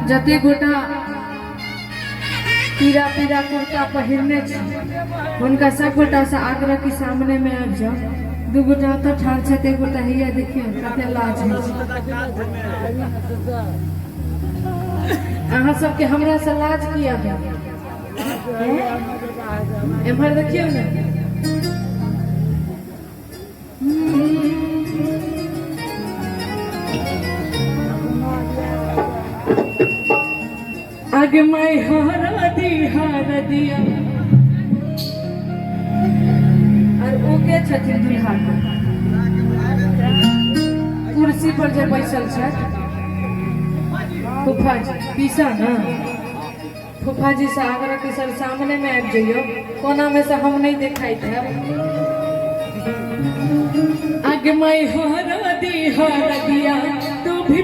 जते गोटा पीरा पीरा कुर्ता पहिरने उनका सब गोटा से आग्रह के सामने में आबि जाओ। दू गोटा तो ठाढ़ छथि, एक गोटा हिया देखियो कते लाज है। अहाँ सबके हमरा से लाज किया है? एम्हर देखियो ने, आगे माई हारा दिया और ओके छथिन दुल्हा कुर्सी पर जे बैसल छै फूफा जी पीसा ना। फूफा जी से आग्रह के सर सामने में आबि जाइयो, कोना में से हम नहीं दिखाई थे। आगे माई हारा दिया तू भी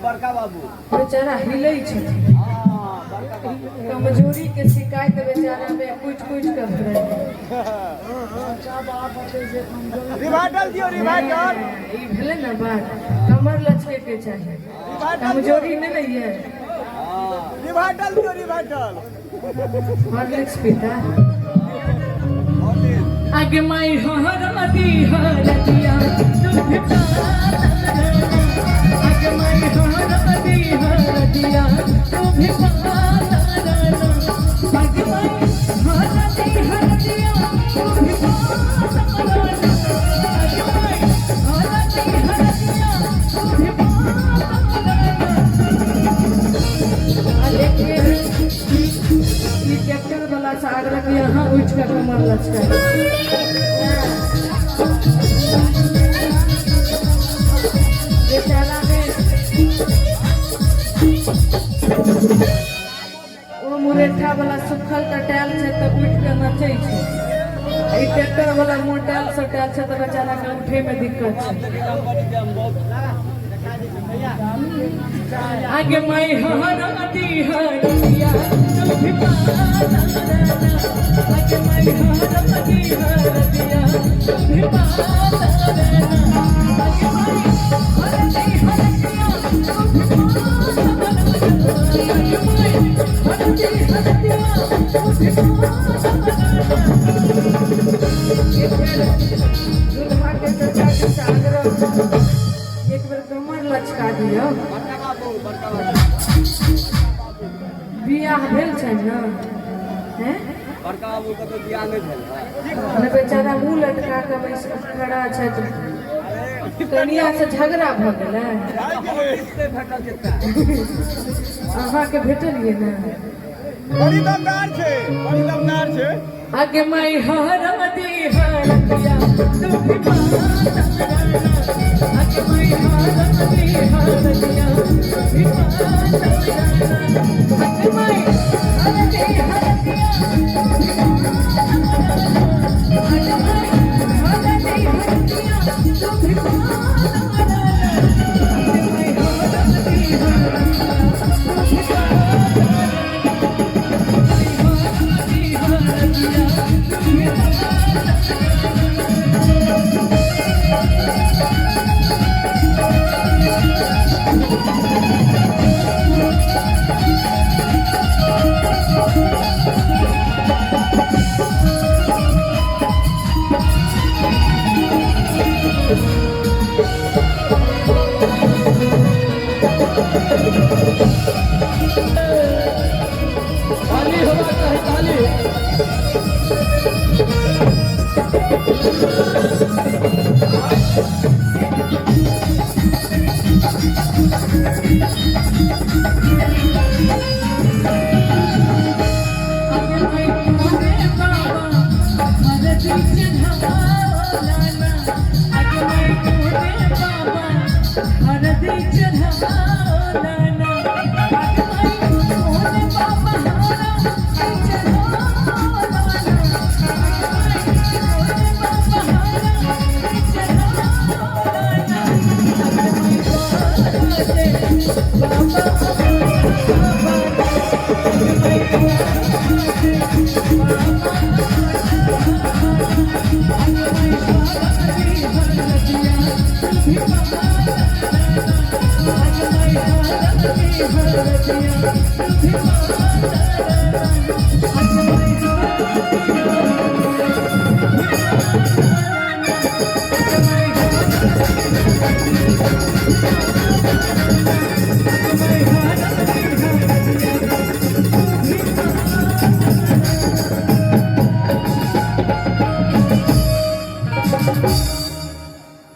बड़का बाबू बेचारा हिले छथिन। कमजोरी के शिकायत बेचारा में कुछ कर रहे। रिवाइटल दियो, रिवाइटल ई भेले ना बात, कमर लचके के चाहिए, कमजोरी नहीं नहीं है। रिवाइटल दियो, रिवाइटल हॉर्लिक्स पीता। आगे माई हारा दिया तू भी आगे माई हारा दिया तू भी आगे माई हारा दिया तू भी आगे माई हारा दिया तू भी ये ट्रैक्टर वाला से आग्रह यहाँ उठ कर कमर लचका। ओ मुरेठा वाला सुखल टटाल छै तो उठ के नचै छै। ई ट्रैक्टर वाला मोटाल सटाल छै तो बेचारा के उठे में दिक्कत छै। आगे माई हारा दिया तू भी आगे माई हारा दिया तू भी आगे माई हारा दिया तू एक बार कमर लचका दियो। बियाह भेल छै ना, हैं बड़का बाबू के तो बियाह नहीं भेल। बेचारा मुँह लटका के खड़ा छै तो कनिया से झगड़ा भ गेलै। अहाँ के भेटलियै ना, बड़ी दमदार छै, बड़ी दमदार छै। आगे माई हारा दिया तू भी आगे माई हारा दिया तू भी आगे माई हारा दिया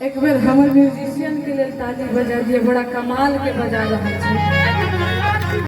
एक बेर हमर म्यूजिशियन के लिए ताली बजा दिए, बड़ा कमाल के बजा रहा है।